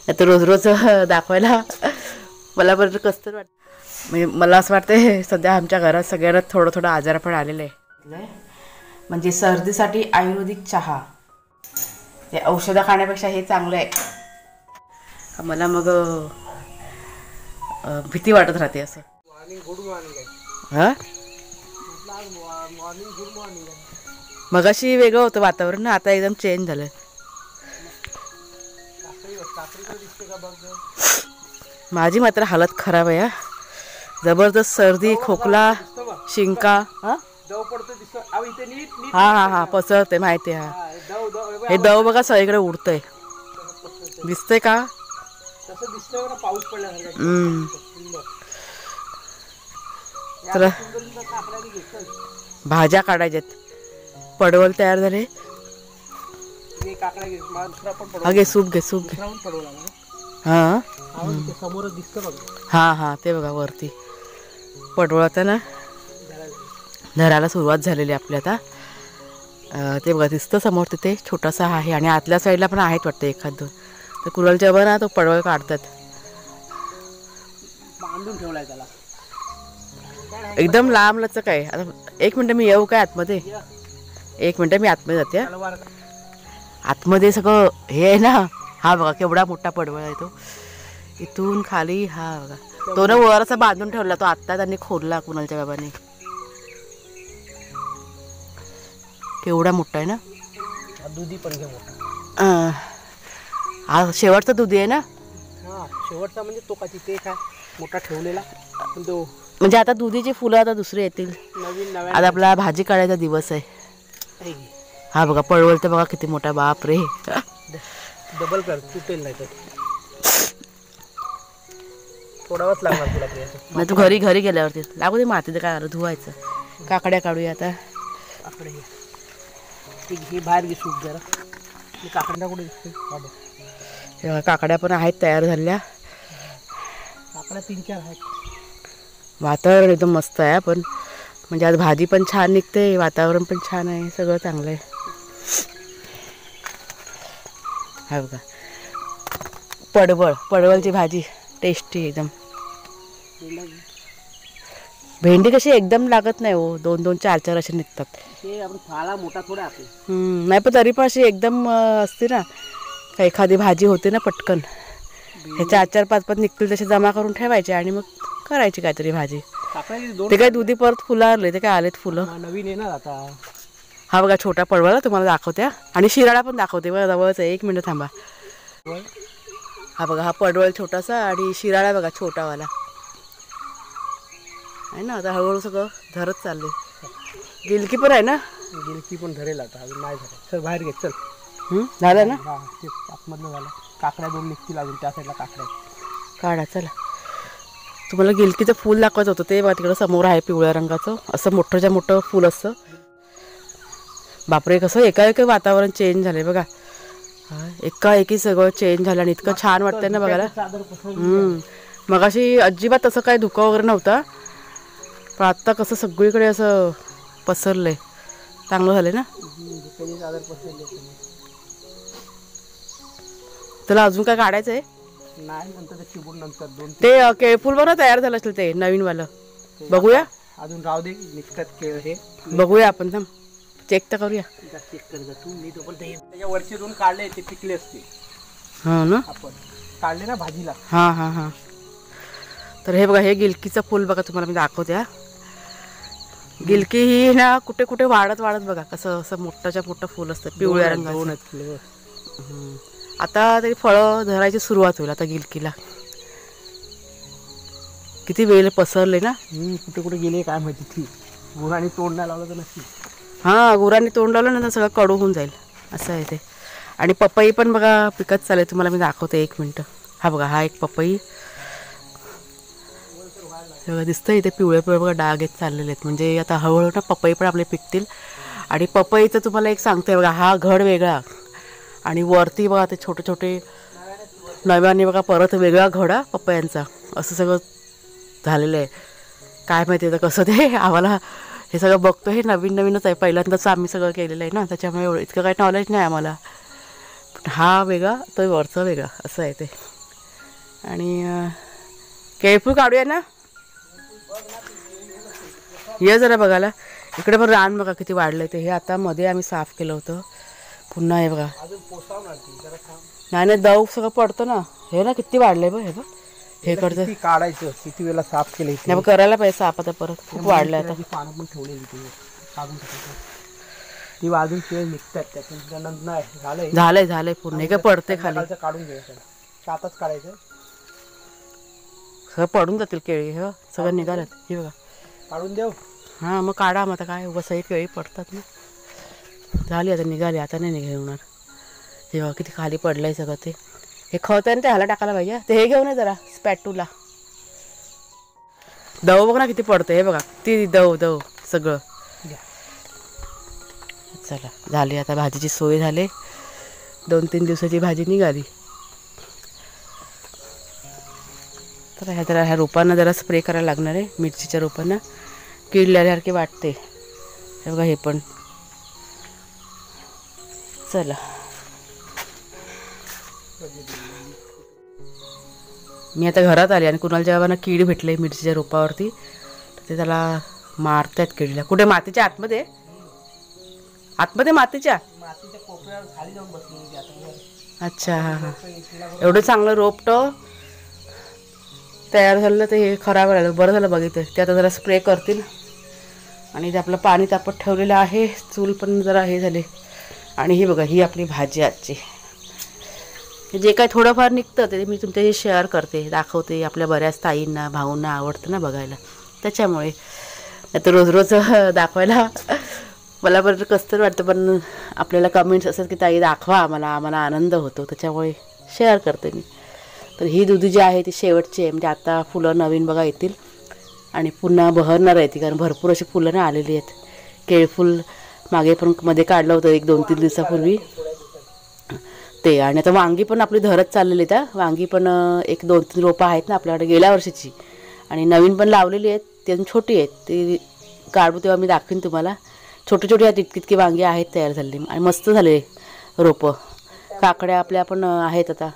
आता रोज रोज दाखवायला मला बरं कसं तर वाटतं. म्हणजे मला असं वाटतं सध्या आमच्या घरात सगळ्यांना थोडं थोडं आजार पण आलेलं आहे. म्हणजे सर्दीसाठी आयुर्वेदिक चहा ते औषधं खाण्यापेक्षा हे चांगलं आहे. मला मग भीती वाटत राहते असं. हां मगाशी वेगळं होतं वातावरण ना, आता एकदम चेंज झालं. माझी मात्र हालत खराब आहे. जबरदस्त सर्दी खोकला शिंका. हा हा हा पसरते माहिती आहे. हा हे दव बघा सगळीकडे उडतंय दिसतंय का? पाऊस पडला. तर भाज्या काढायच्यात. पडवल तयार झाले. घे सूप घे सूप घे. हां समोरच दिसतं बघा. हां हां ते बघा वरती पडवळ आता ना धरायला सुरुवात झालेली आपली आता. ते बघा दिसतं समोर तिथे छोटासा आहे आणि आतल्या साईडला पण आहेत वाटतं एखाद दोन. तर कुरलच्या बरं ना तो पडवळ काढतात. बांधून ठेवलाय त्याला एकदम लांब लचक आहे. आता 1 मिनटं मी येऊ काय आतमध्ये? 1 मिनटं मी आतमध्ये जाते. आतमध्ये सगळं हे आहे ना. हा बघा केवढा मोठा पडवळ आहे तो. इथून खाली हा बघा तो ना वर असा बांधून ठेवला. तो आत्ता त्यांनी खोलला कुणालच्या बाबांनी. केवढा मोठा आहे ना. दुधी पण घे मोठा. हा शेवटचा दुधी आहे ना. हा शेवटचा म्हणजे तो का तिथे काय मोठा ठेवलेला तो. म्हणजे आता दुधीची फुलं आता दुसरी येतील. नवीन आता आपला भाजी काढायचा दिवस आहे. हा बघा पडवळ तर बघा किती मोठा. बाप रे. डबल कर तुटेल नाही तर. थोडाच लागणार तुला. नाही तू घरी गेल्यावरती लागू दे माती. तर काय आलं धुवायचं. काकड्या काढूया आता. काकडे ही बाहेर घे सूप जरा. काकड्या कुठे दिसते? काकड्या पण आहेत तयार झालेल्या. काकड्या 3-4 आहेत. वातावरण एकदम मस्त आहे. पण म्हणजे आज भाजी पण छान निघते. वातावरण पण छान आहे. सगळं चांगलं आहे. हा बघा पडवळची भाजी टेस्टी एकदम. भेंडी कशी एकदम लागत नाही हो. 2-2 4-4 असे निघतात. फाळा मोठा थोडा नाही पण तरी पण अशी एकदम असते ना. एखादी भाजी होते ना पटकन. हे 4-4 5-5 निघतील तसे जमा करून ठेवायचे आणि मग करायची काहीतरी भाजी. ते काय दुधी परत फुलं आले. ते काय आलेत फुलं नवीन येणार आता. हा बघा छोटा पडवळ तुम्हाला दाखवत्या. आणि शिराळा पण दाखवते बघा जवळच आहे. 1 मिनिट थांबा. हा बघा हा पडवळ छोटासा आणि शिराळा बघा छोटावाला आहे ना. आता हळूहळू सगळं धरत चालले. गिलकी पण आहे ना. गिलकी पण धरेल आता. अजून नाही झालं. चल बाहेर घे चल. झालं ना. हा ते आतमधलं झालं. काकड्या 2 निघतील अजून त्या साईडला. काकड्या काढा चला. तुम्हाला गिलकीचं फूल दाखवायचं होतं. ते बघा तिकडं समोर आहे पिवळ्या रंगाचं. असं मोठंच्या मोठं फूल असतं. बापरे कसं एकाएकी वातावरण चेंज झालंय बघा. एकाएकी सगळं चेंज झालं आणि इतकं छान वाटतंय ना बघायला. मगाशी अजिबात तसं काही धुकं वगैरे नव्हता. पण आत्ता कसं सगळीकडे असं पसरलंय. चांगलं झालंय ना. तुला अजून काय काढायचं आहे? नाही नंतर ते चिबून नंतर 2 ते केळफूल बरं तयार झालं असेल ते नवीनवालं. बघूया अजून राहू दे. निघतात केळ हे बघूया आपण. थांब चेक तर करूया. चेक कर तू. मी तो पण त्याच्या वरचे 2 काढले ते पिकले असते. हां ना आपण काढले ना भाजीला. हां हां हां. तर हे बघा हे गिलकीचं फूल बघा तुम्हाला मी दाखवते. गिलकी ही ना कुठे कुठे वाढत बघा कसं असं मोठंच्या मोठं फूल असतं पिवळ्या रंगाचं. आता तरी फळं धरायची सुरुवात होईल आता गिलकीला. किती वेळ पसरले ना. कुठे कुठे गेले काय माहिती. ती गुरांनी तोंड नाही लावलं तर नक्की. हां गुरांनी तोंड लावलं ना तर सगळं कडू होऊन जाईल असं आहे ते. आणि पपई पण बघा पिकत चालेल. तुम्हाला मी दाखवते 1 मिनटं. हा बघा हा एक पपई बघा दिसतं. इथे पिवळे बघा डाग येत चाललेले आहेत. म्हणजे आता हळूहळू ना पपई पण आपले पिकतील. आणि पपईचं तुम्हाला एक सांगते बघा हा घड वेगळा आणि वरती बघा ते छोटे छोटे नव्याने बघा परत वेगळा घडा पपयांचा असं सगळं झालेलं आहे. काय माहिती आहे कसं ते आम्हाला हे सगळं बघतो. हे नवीनच आहे. पहिल्यांदाच आम्ही सगळं केलेलं आहे ना. त्याच्यामुळे इतकं काही नॉलेज नाही आम्हाला. हा वेगळा तो वरचा वेगळा असं आहे ते. आणि केळफूल काढूया ना, ये जरा बघायला. इकडे पण रान बघा किती वाढलं ते. हे आता मध्ये आम्ही साफ केलं होतं, पुन्हा हे बघा. नाही नाही दव सगळं पडतं ना. हे ना किती वाढलंय बघ, हे बघ हे करतं काढायचं. किती वेळा साफ केलं नाही करायला पाहिजे साफ आता परत. खूप वाढलंय आता. पानं पण ठेवलेली ते काढून टाकायचं. ती वाजून केळ निघतात त्याच्यानंतर नाही झालंय झालंय पूर्ण. हे काय पडते खाली. काढून घ्यायचं, शातच काढायचं. सगळं पडून जातील केळी. हे सगळं निघाल्यात हे बघा. काढून देऊ. हां मग काढा. मग आता काय उगाच ही केळी पडतात ना. झाली आता निघाली. आता नाही निघणार. हे बघा किती खाली पडलंय सगळं ते. हे खत आहे ना ते ह्याला टाकायला पाहिजे. ते हे घेऊन ये जरा स्पॅटूला. दव बघ ना किती पडतं. हे बघा किती दव सगळं. चला झाली आता भाजीची सोय झाली. 2-3 दिवसाची भाजी निघाली. तर ह्या रोपांना जरा स्प्रे करायला लागणार आहे. मिरचीच्या रोपांना किडल्यासारखे वाटते. हे बघा हे पण. चला मी आता घरात आले आणि कुणालच्या बाबांना कीड भेटले मिरचीच्या रोपावरती. तर ते त्याला मारतात किडीला. कुठे मातीच्या आतमध्ये मातीच्या कोपऱ्यावर खाली जाऊन बसली. अच्छा हां हां. एवढं चांगलं रोपटं तयार झालं ते हे खराब राहिलं. बरं झालं बघितलं. ते आता जरा स्प्रे करतील. आणि ते आपलं पाणी तापत ठेवलेलं आहे. चूल पण जरा हे झाले. आणि ही बघा ही आपली भाजी आजची. जे काय थोडंफार निघतं ते मी तुमच्याशी शेअर करते, दाखवते. आपल्या बऱ्याच ताईंना भाऊंना आवडतं ना बघायला, त्याच्यामुळे. आता रोज रोज दाखवायला मला बरं कसं तर वाटतं. पण आपल्याला कमेंट्स असतात की ताई दाखवा आम्हाला आनंद होतो, त्याच्यामुळे शेअर करते मी. तर ही दुधी जी आहे ती शेवटची आहे. म्हणजे आता फुलं नवीन बघा येतील आणि पुन्हा बहरणार आहे ती. कारण भरपूर अशी फुलं ना आलेली आहेत. केळफूल मागे पण मध्ये काढलं होतं 1-2-3 दिवसापूर्वी ते. आणि आता वांगी पण आपली धरत चाललेली आहेत. वांगी पण 1-2-3 रोपं आहेत ना आपल्याकडे गेल्या वर्षीची. आणि नवीन पण लावलेली आहेत. ती अजून छोटी आहेत. ती काढू तेव्हा मी दाखवीन तुम्हाला. छोटी आहेत इतकी वांगी आहेत तयार झालेली. आणि मस्त झाले रोपं. काकड्या आपल्या पण आहेत आता.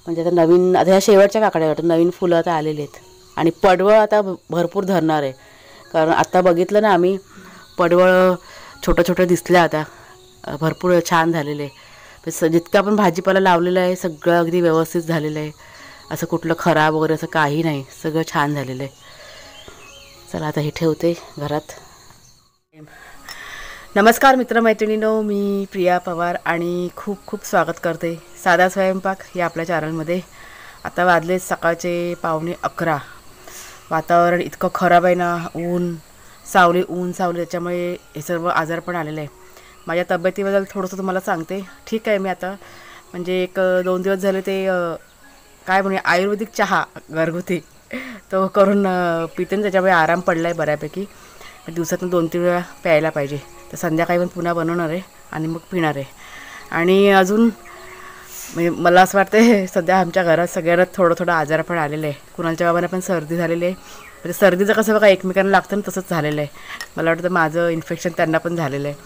म्हणजे आता नवीन आता ह्या शेवटच्या काकड्या वाटतं. नवीन फुलं आता आलेली आहेत. आणि पडवळ आता भरपूर धरणार आहे. कारण आता बघितलं ना आम्ही पडवळ छोटं दिसल्या आता. भरपूर छान झालेले आहे. जितका पण भाजीपाला लावलेला आहे सगळं अगदी व्यवस्थित झालेलं आहे. असं कुठलं खराब वगैरे असं काही नाही. सगळं छान झालेलं आहे. चला आता हे ठेवते घरात. नमस्कार मित्रमैत्रिणींनो, मी प्रिया पवार आणि खूप स्वागत करते साधा स्वयंपाक या आपल्या चॅनलमध्ये. आता वाजले सकाळचे 11:15. वातावरण इतकं खराब आहे ना. ऊन सावली त्याच्यामुळे हे सर्व आजार पण आलेले आहे. माझ्या तब्येतीबद्दल थोडंसं तुम्हाला सांगते. ठीक आहे मी आता म्हणजे 1-2 दिवस झाले ते काय म्हणूया आयुर्वेदिक चहा घरगुती तो करून पिते. त्याच्यामुळे आराम पडला आहे बऱ्यापैकी. दिवसातून 2-3 वेळा प्यायला पाहिजे. तर संध्याकाळी पण पुन्हा बनवणार आहे आणि मग पिणार आहे. आणि अजून म्हणजे मला असं वाटतं सध्या आमच्या घरात सगळ्यांना थोडं आजार पण आलेलं आहे. कुणालच्या बाबांना पण सर्दी झालेली आहे. म्हणजे सर्दीचं कसं बघा एकमेकांना लागतं ना, तसंच झालेलं आहे. मला वाटतं माझं इन्फेक्शन त्यांना पण झालेलं आहे.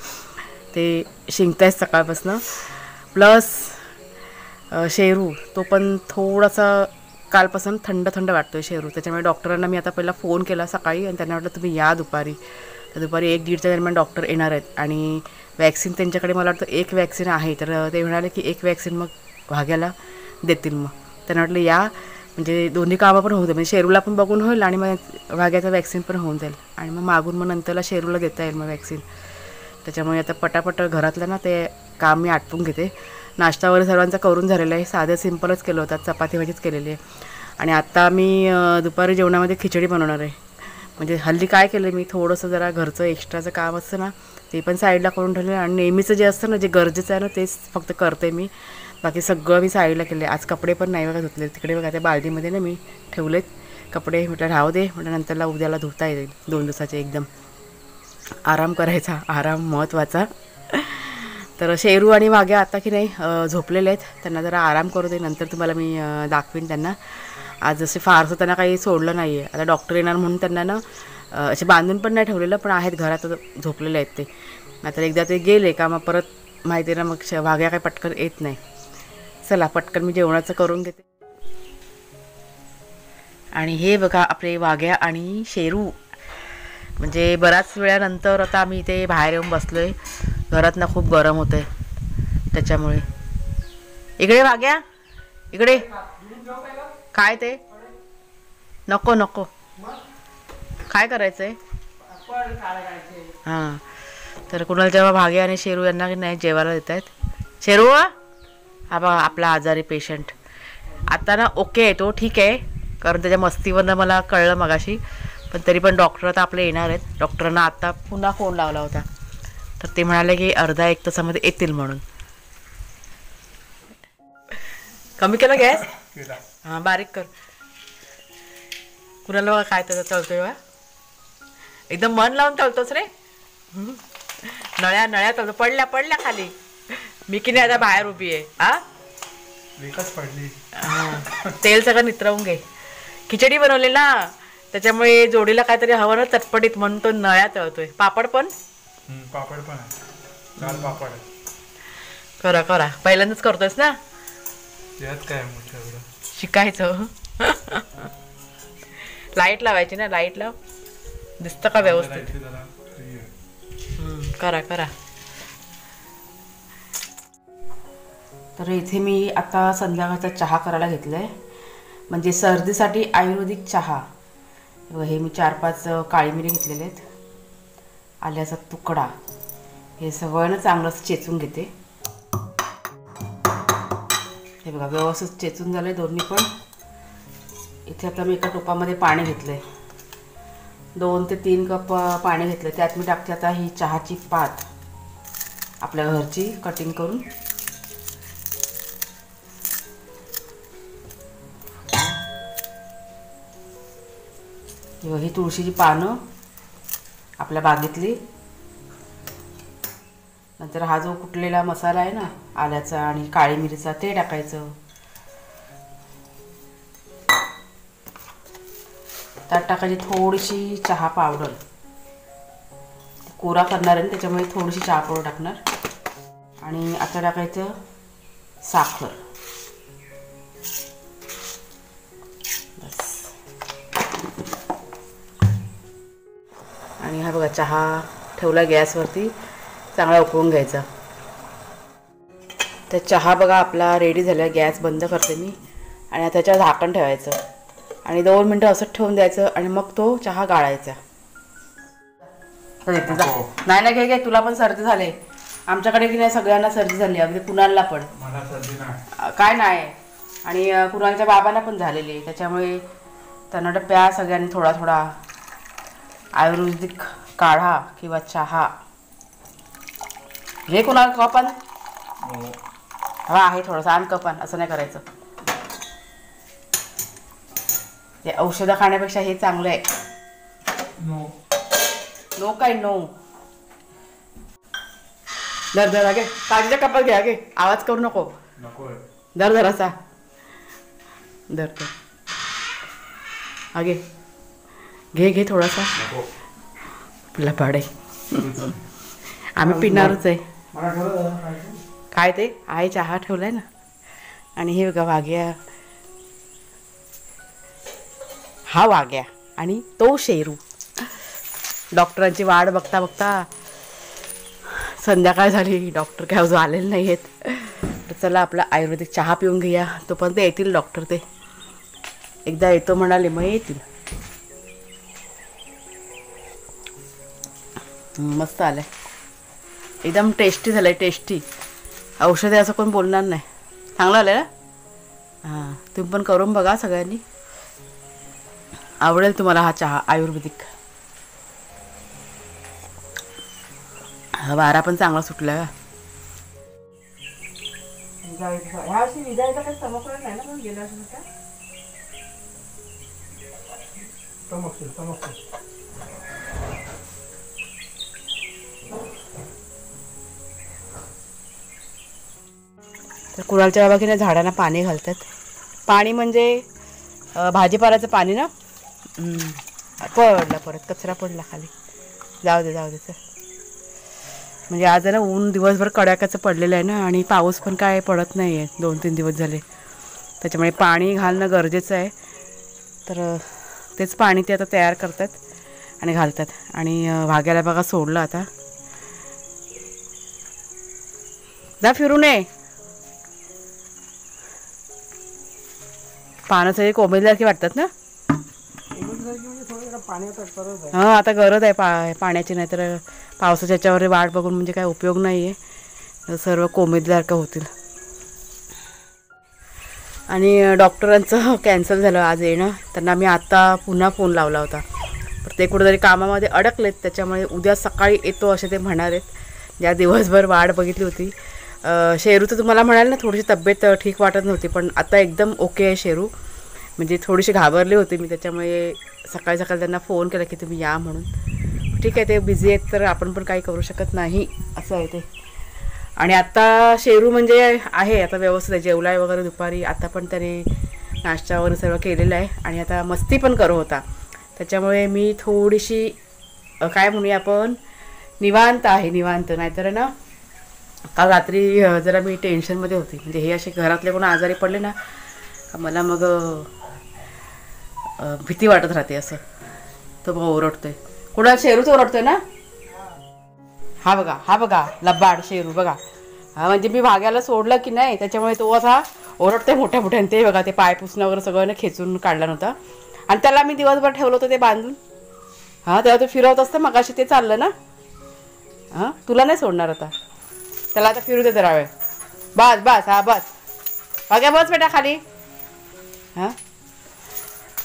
ते शिंकत आहेत सकाळपासून. प्लस शेरू तो पण थोडासा कालपासून थंड वाटतो आहे शेरू. त्याच्यामुळे डॉक्टरांना मी आता पहिला फोन केला सकाळी आणि त्यांना वाटलं तुम्ही या दुपारी. तर दुपारी 1-1:30च्या दरम्यान डॉक्टर येणार आहेत. आणि वॅक्सिन त्यांच्याकडे मला वाटतं 1 वॅक्सिन आहे. तर ते म्हणाले की 1 वॅक्सिन मग भाग्याला देतील. मग त्यांना वाटलं या म्हणजे दोन्ही कामं पण होऊ दे. म्हणजे शेरूला पण बघून होईल आणि मग भाग्याचं वॅक्सिन पण होऊन जाईल. आणि मग मागून मग नंतरला शेरूला देता येईल मग वॅक्सिन. त्याच्यामुळे आता पटापट घरातलं ना ते काम मी आटपून घेते. नाश्ता वगैरे सर्वांचा करून झालेला आहे. साधं सिंपलच केलं होतं. चपाती भाजीच केलेली आहे. आणि आत्ता मी दुपारी जेवणामध्ये खिचडी बनवणार आहे. म्हणजे हल्ली काय केलं मी थोडंसं जरा घरचं एक्स्ट्राचं काम असतं ना ते पण साईडला करून ठेवलं. आणि नेहमीचं जे असतं ना जे गरजेचं आहे ना तेच फक्त करते मी. बाकी सगळं मी साईडला केलं आहे. आज कपडे पण नाही बघा धुतले. तिकडे बघा त्या बाल्दीमध्ये ना मी ठेवलेत कपडे. म्हटलं राहू दे. म्हटलं नंतरला उद्याला धुता येईल. 2 दिवसाचे एकदम आराम करायचा. आराम महत्त्वाचा. तर शेरू आणि वाघ्या आता की नाही झोपलेले आहेत. त्यांना जरा आराम करू दे. नंतर तुम्हाला मी दाखवीन त्यांना. आज असे फारसं त्यांना काही सोडलं नाही आहे. आता डॉक्टर येणार म्हणून त्यांना ना असे बांधून पण नाही ठेवलेलं. पण आहेत घरात झोपलेले आहेत ते. आता एकदा ते गेले का मग परत माहिती ना, मग वाघ्या काही पटकन येत नाही. चला पटकन मी जेवणाचं करून घेते. आणि हे बघा आपले वाघ्या आणि शेरू, म्हणजे बऱ्याच वेळानंतर आता आम्ही इथे बाहेर येऊन बसलोय. घरात ना खूप गरम होतंय त्याच्यामुळे. इकडे वाघ्या, इकडे. काय ते? नको नको, काय करायचंय? हां, तर कुणाला जेव्हा भाग्या आणि शेरू यांना नाही जेवायला देत आहेत. शेरू, हा बघा आपला आजारी पेशंट. आता ना ओके आहे तो, ठीक आहे, कारण त्याच्या मस्तीवरनं मला कळलं मगाशी. पण तरी पण डॉक्टर आता आपले येणार आहेत. डॉक्टरांना आता पुन्हा फोन लावला होता, तर ते म्हणाले की अर्धा एक तासामध्ये येतील म्हणून. कमी केला गॅस? हां, बारीक कर. कुणाला बघा काय त्याचा तळतोय बा, एकदम मन लावून तळतोच रे. नळ्या नळ्या तळतो. पडल्या पडल्या खाली. मी की नाही आता बाहेर उभी आहे. हा, पडली. तेल सगळं नितरवून घे. खिचडी बनवली ना, त्याच्यामुळे जोडीला काहीतरी हवं ना चटपटीत, म्हणून तो नळ्या तळतोय. पापड पण करा करा, पहिल्यांदाच करतोयस ना, काय शिकायचं. लाईट लावायची ना, लाईट लाव, दिसतं का व्यवस्थित. करा करा. तर इथे मी आता संध्याकाळचा चहा करायला घेतलाय, म्हणजे सर्दीसाठी आयुर्वेदिक चहा. हे मी 4-5 काळी मिरी घेतलेले आहेत, आल्याचा तुकडा, हे सगळं ना चांगलं चेचून घेते. हे बघा व्यवस्थित चेचून झालंय दोन्ही पण. इथे आता मी एका टोपामध्ये पाणी घेतलंय, 2 ते 3 कप पाणी घेतलं. त्यात मी टाकते आता ही चहाची पात, आपल्या घरची कटिंग करून. ही तुळशीची पानं आपल्या बागेतली. नंतर हा जो कुटलेला मसाला आहे ना आल्याचा आणि काळी मिरीचा, ते टाकायचं. त्यात टाकायची थोडीशी चहा पावडर, कोरा करणार आहे त्याच्यामुळे थोडीशी चहा पावडर टाकणार. आणि आता टाकायचं साखर. बस. आणि हा बघा चहा ठेवला गॅसवरती, चांगला उकळून घ्यायचा. तर चहा बघा आपला रेडी झाला. गॅस बंद करते मी आणि आता त्याच्यावर झाकण ठेवायचं आणि 2 मिनटं असंच ठेवून द्यायचं आणि मग तो चहा गाळायचा. नाही नाही, घे, तुला पण सर्दी झाली. आमच्याकडे की नाही सगळ्यांना सर्दी झाली, अगदी कुणालला पण. काय नाही, आणि कुणालच्या बाबांना पण झालेली आहे. त्याच्यामुळे त्यांना प्या सगळ्यांनी थोडा थोडा आयुर्वेदिक काढा किंवा चहा. हे कुणाल कपान हा आहे थोडंसं, आण कपान. असं नाही करायचं, ते औषधं खाण्यापेक्षा हे चांगलं आहे. नो काय नो. धर धर, आगे काळजीच्या कपात घ्या, आगे आवाज करू नको. धर धर असा धर तर, आगे घे घे थोडासा. आपला पाडे आम्ही पिणारच आहे. काय ते आहे, चहा ठेवलाय ना. आणि हे बघा वाघ्या, हा वाघ्या आणि तो शेरू. डॉक्टरांची वाट बघता बघता संध्याकाळ झाली, डॉक्टर काय अजून आलेले नाही आहेत. तर चला आपला आयुर्वेदिक चहा पिऊन घेऊया, तोपर्यंत येतील डॉक्टर. ते एकदा येतो म्हणाले, मग येतील. मस्त आलंय, एकदम टेस्टी झालंय, टेस्टी. औषध आहे असं कोण बोलणार नाही. चांगलं आलं ना. हां, तुम्ही पण करून बघा सगळ्यांनी, आवडेल तुम्हाला हा चहा आयुर्वेदिक. हा वारा पण चांगला सुटला का. ह्या वर्षी विजायचा काही चमकलं नाही ना, पण गेल्या वर्षी तर कुणालच्या बाबा की नाही झाडांना पाणी घालतात. पाणी म्हणजे भाजीपाल्याचं पाणी ना. पडला, परत कचरा पडला खाली. जाऊ दे जाऊ दे. चल म्हणजे आज आहे ना ऊन दिवसभर कडाक्याचं पडलेलं आहे ना, आणि पाऊस पण काय पडत नाही आहे 2-3 दिवस झाले. त्याच्यामुळे पाणी घालणं गरजेचं आहे. तर तेच पाणी ते आता तयार करतात आणि घालतात. आणि वाघ्याला बघा सोडलं आता. जा फिरून ये. पानं सगळी कोमेजल्यासारखी वाटतात ना. हां आता गरज आहे पाण्याची, नाही तर पावसाच्या याच्यावर वाट बघून म्हणजे काय उपयोग नाही आहे. सर्व कोमेजल्यासारखं होतील. आणि डॉक्टरांचं कॅन्सल झालं आज येणं. त्यांना मी आत्ता पुन्हा फोन लावला होता, तर ते कुठेतरी कामामध्ये अडकलेत. त्याच्यामुळे उद्या सकाळी येतो असे ते म्हणाले. ज्या दिवसभर वाट बघितली होती. शेरू तर तुम्हाला म्हणाल ना थोडीशी तब्येत ठीक वाटत नव्हती, पण आता एकदम ओके आहे शेरू. म्हणजे थोडीशी घाबरली होती मी, त्याच्यामुळे सकाळी सकाळी त्यांना फोन केला की तुम्ही या म्हणून. ठीक आहे, ते बिझी आहेत तर आपण पण काही करू शकत नाही, असं आहे ते. आणि आत्ता शेरू म्हणजे आहे आता व्यवस्थित आहे, जेवला आहे वगैरे दुपारी. आता पण त्याने नाश्ता वगैरे सर्व केलेला आहे आणि आता मस्ती पण करत होता. त्याच्यामुळे मी थोडीशी काय म्हणूया आपण निवांत आहे, निवांत. नाहीतर ना काल रात्री जरा मी टेन्शनमध्ये होती. म्हणजे हे असे घरातले कोण आजारी पडले ना मला मग भीती वाटत राहते. असं तो मग ओरडतोय. कुणा शेरूच ओरडतोय ना. हा बघा लब्बाड शेरू बघा. हा म्हणजे मी वाघ्याला सोडलं की नाही, त्याच्यामुळे तो असा ओरडतोय मोठ्या मोठ्याने. ते बघा ते पाय पुसणं वगैरे सगळं खेचून काढला नव्हता, आणि त्याला मी दिवसभर ठेवलं होतं ते बांधून. हां तेव्हा तो फिरवत असतं, मगाशी ते चाललं ना. हां तुला नाही सोडणार आता, त्याला आता फिरू दे जरा वेळ. बस हा बस वाघ्या, बस बेटा खाली. हां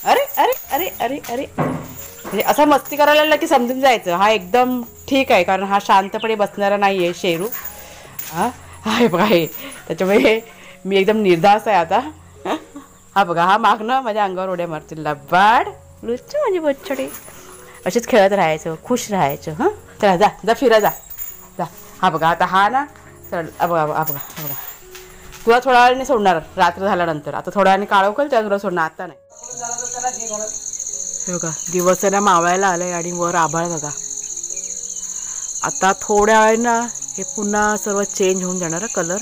अरे अरे अरे अरे अरे म्हणजे असा मस्ती करायला लागला की समजून जायचं हा एकदम ठीक आहे, कारण हा शांतपणे बसणारा नाही आहे शेरू. हां आहे बघा हे, त्याच्यामुळे मी एकदम निर्धास्त आहे आता. हा बघा हा मागणं माझ्या अंगावर उड्या मारतील. लब्बाड लुच्चू माझी बच्चडे. असेच खेळत राहायचं, खुश राहायचं. हां चला जा जा फिरा जा जा. हा बघा आता हा ना चल बघा तुला थोड्या वेळाने सोडणार रात्र झाल्यानंतर. आता थोड्या वेळाने काळो कल त्या तुला सोडणार, आता नाही. हे बघा दिवस ना मावळायला आलंय आणि वर आभाळ बघा. आता थोड्या वेळ ना हे पुन्हा सर्व चेंज होऊन जाणार कलर.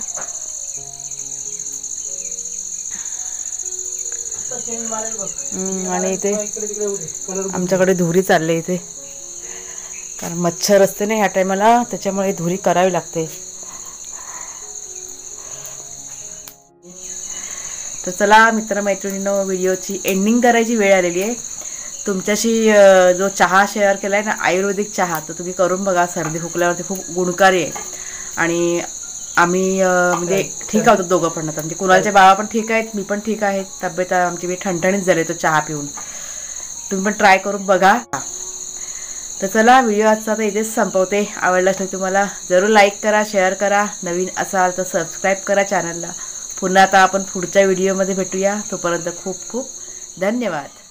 आणि इथे आमच्याकडे धुरी चालले इथे, कारण मच्छर असते ना ह्या टायमाला, त्याच्यामुळे धुरी करावी लागते. तर चला मित्रमैत्रिणींनो, व्हिडिओची एंडिंग करायची वेळ आलेली आहे. तुमच्याशी जो चहा शेअर केला आहे ना आयुर्वेदिक चहा, तो तुम्ही करून बघा. सर्दी खोकल्यावरती खूप गुणकारी आहे. आणि आम्ही म्हणजे ठीक आहोत दोघं पण. आता म्हणजे कुणालचे बाबा पण ठीक आहेत, मी पण ठीक आहे. तब्येत आमची मी ठणठणीत झाले तो चहा पिऊन. तुम्ही पण ट्राय करून बघा. तर चला व्हिडिओ आजचा आता इथेच संपवते. आवडला असेल तुम्हाला जरूर लाईक करा, शेअर करा. नवीन असाल तर सबस्क्राईब करा चॅनलला. पुन्हा आता आपण पुढच्या व्हिडिओमध्ये भेटूया. तोपर्यंत खूप खूप धन्यवाद.